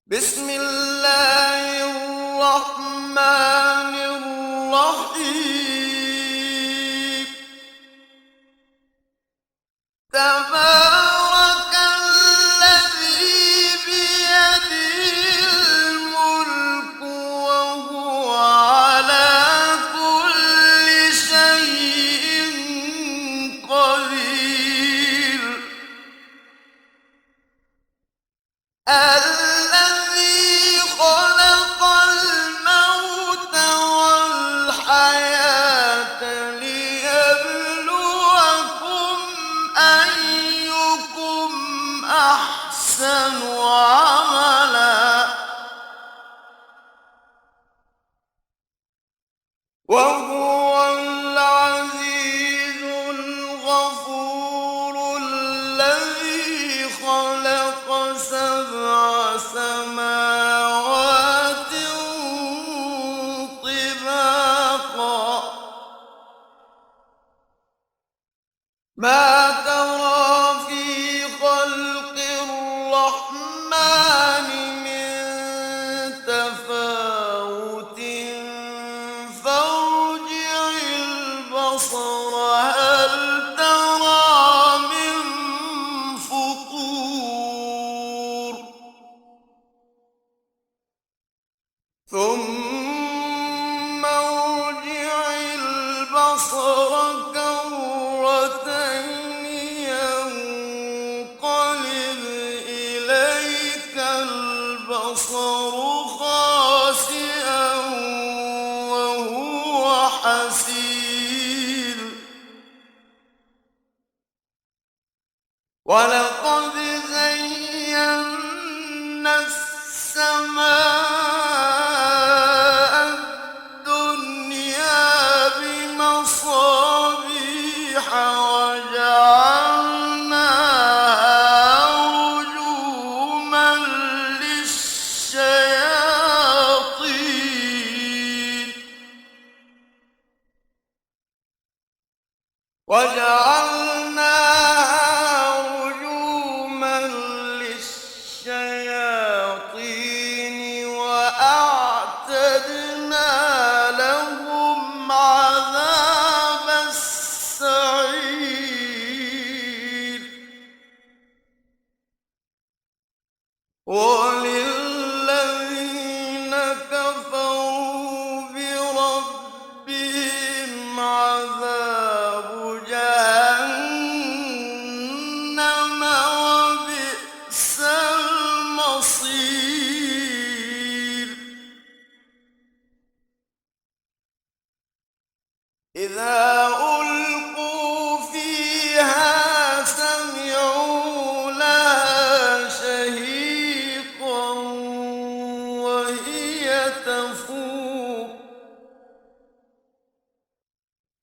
بسم الله الرحمن الرحيم. تبارك الذي بيده الملك وهو على كل شيء قدير. الذي خلق الموت والحياة ليبلوكم أيكم أحسن عملا وهو العزيز الغفور. الذي خلق سبع سماوات طباقا ما ترى في خلق الرحمن من تفاوت فارجع البصر هل ترى من فطور ثم ارجع البصر كرتين ينقلب إليك البصر خاسئا وهو حسير. ولقد زينا السماء الدنيا بمصابيح وجعلناها رجوما للشياطين وأعتدنا لهم عذاب السعير. وللذين كفروا بربهم عذاب جهنم وبئس المصير. إذا ألقوا فيها سمعوا لها شهيقا وهي تفور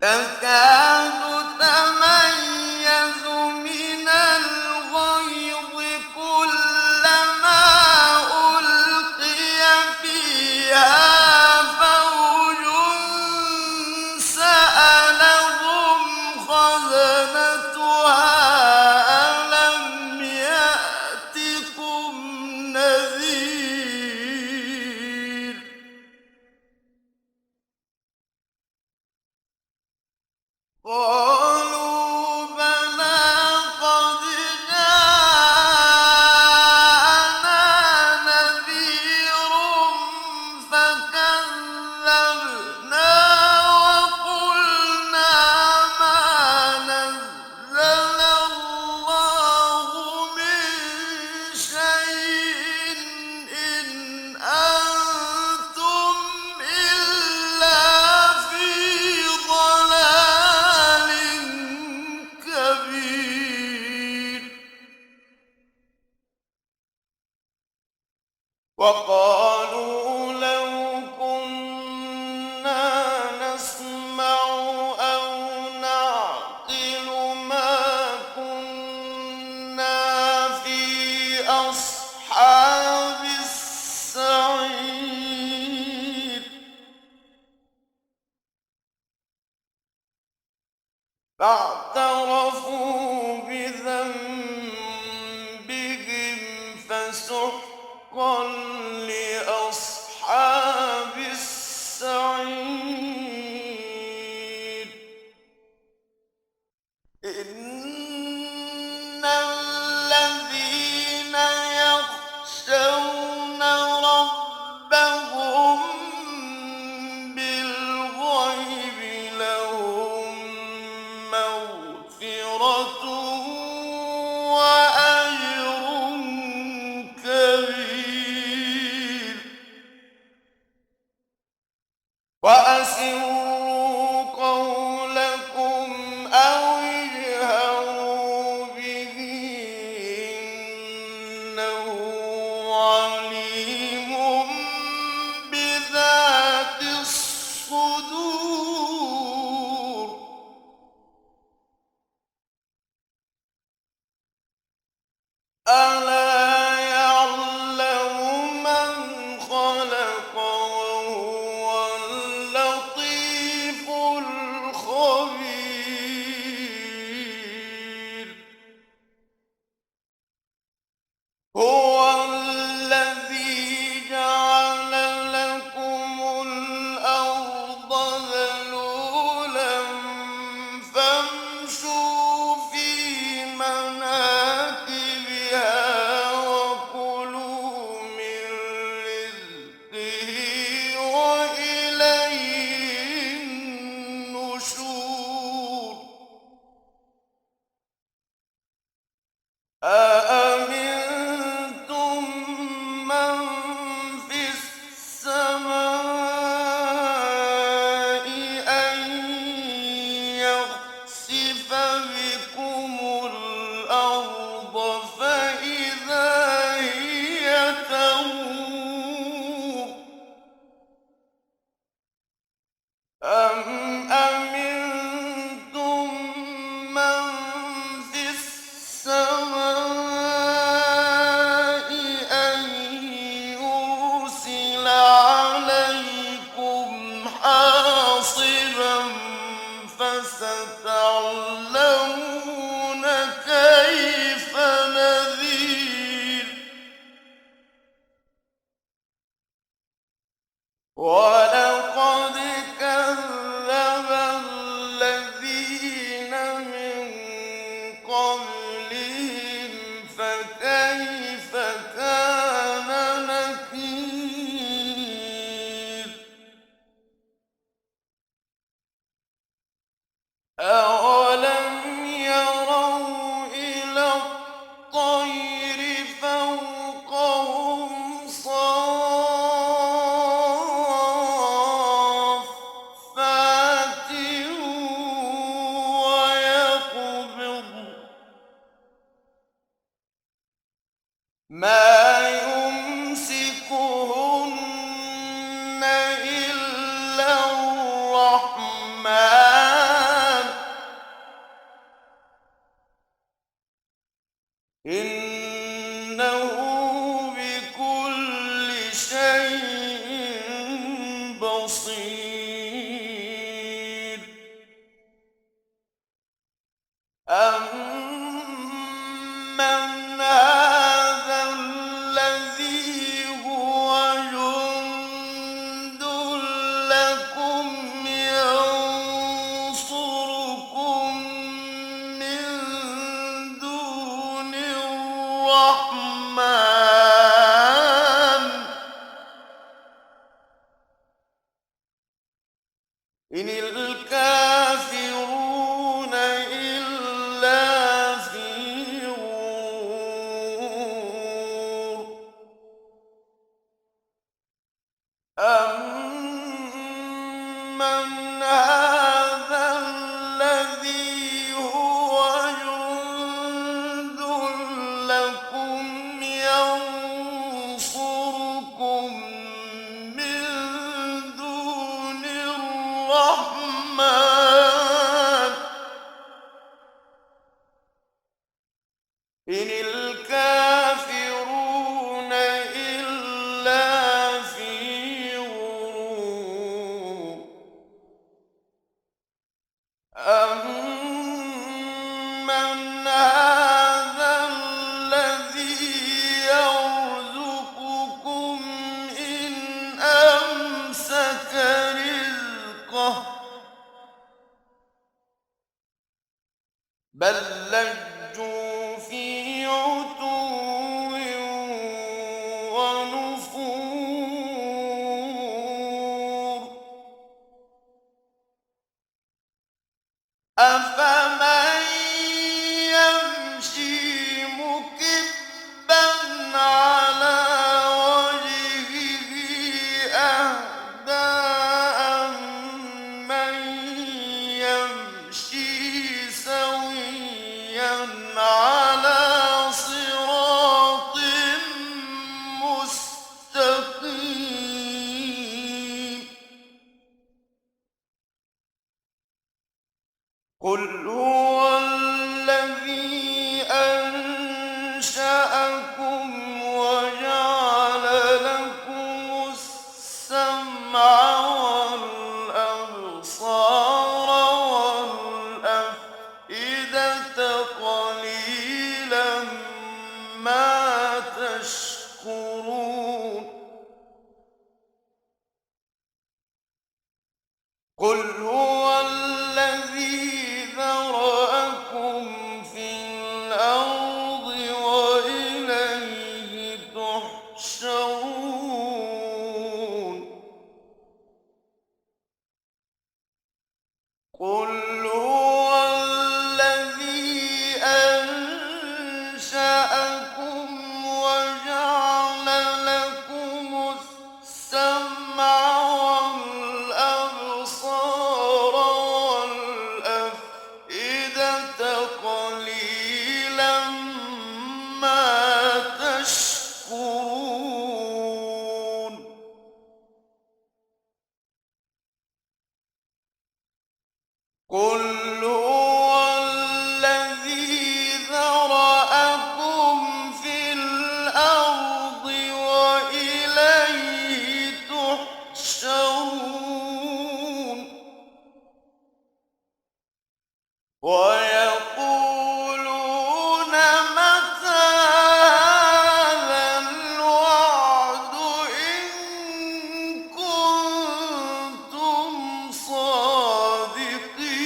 تكاد تميز من الغيظ كلما ألقي فيها فوج سألهم خزنتها ألم يأتكم نذير. قالوا بلى قد جاءنا نذير فكذبنا وقلنا ما نزل الله من شيء إن أنتم إلا في ضلال كبير. وقالوا لو كنا نسمع أو نعقل ما كنا في أصحاب السعير. فاعترفوا بذنبهم فسحقا ألا يعلم من خلق وهو اللطيف الخبير هو الذي جعل لكم الأرض ذلولا فامشوا في مناكبها وكلوا من رزقه وإليه النشور أأمنتم من في السماء أن يخسف بكم الأرض فإذا هي تمور أم أمنتم من في السماء أن يرسل عليكم حاصبا فستعلمون كيف نذير ولقد كذب الذين من قبلهم فكيف كان نكير أولم يروا إلى الطير فوقهم صافات ويقبض ما يمسكهن إلا الرحمن إنه بكل شيء بصير أمن هذا الذي هو جند لكم ينصركم من دون الرحمن إن الكافرون إلا في غرور أمن هذا الذي هو جند لكم ينصركم من دون الرحمن إن الكافرون إلا في غرور أمن هذا الذي يرزقكم إن أمسك رزقه بل لجوا في عتو أنشأكم وجعل لكم السمع والأبصار والأفئدة قليلا ما تشكرون قل هو الذي ذرأكم في الأرض وإليه تحشرون قل هو الذي أنشأكم وجعل لكم السمع والأبصار والأفئدة قليلا ما تشكرون قل هو الذي ذرأكم في الأرض وإليه تحشرون ويقولون متى هذا الوعد إن كنتم صادقين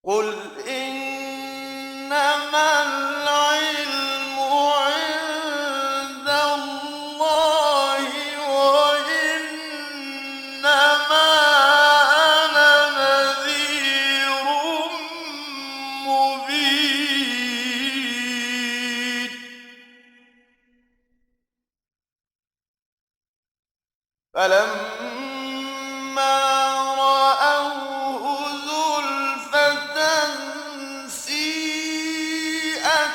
قل إنما العلم عند الله وإنما أنا نذير مبين فلما رأوه زلفة سيئت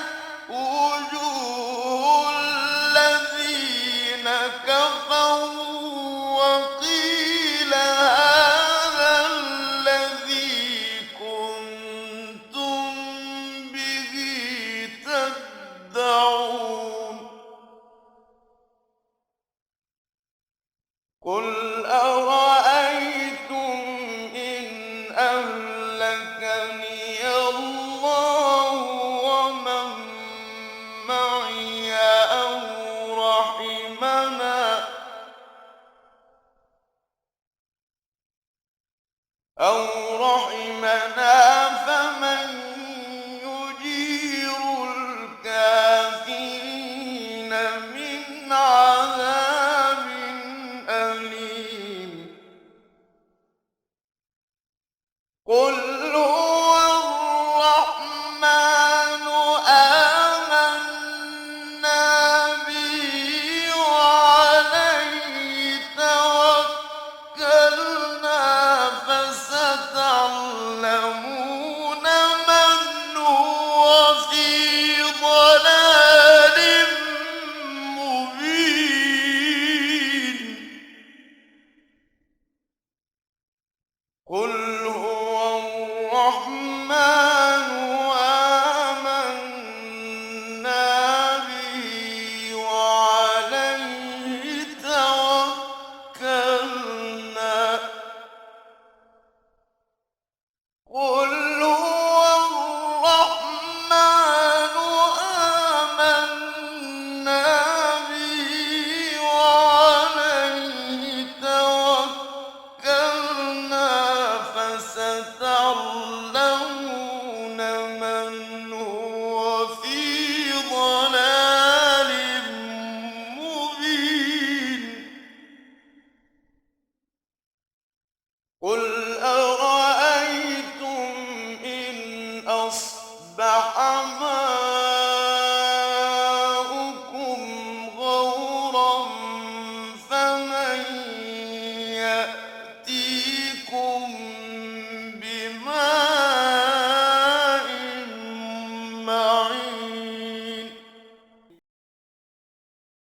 وجوه الذين كفروا وقيل هذا الذي كنتم به تدعون قل أرأيتم إن أهلكني الله ومن معي أو رحمنا فمن يجير الكافرين من عذاب أليم قل هو الرحمن آمنا به وعليه توكلنا فستعلمون من هو في ضلال مبين قل هو الرحمن آمنا به وعليه توكلنا قل هو الرحمن آمنا به وعليه توكلنا فستعلمون من هو في ضلال مبين قل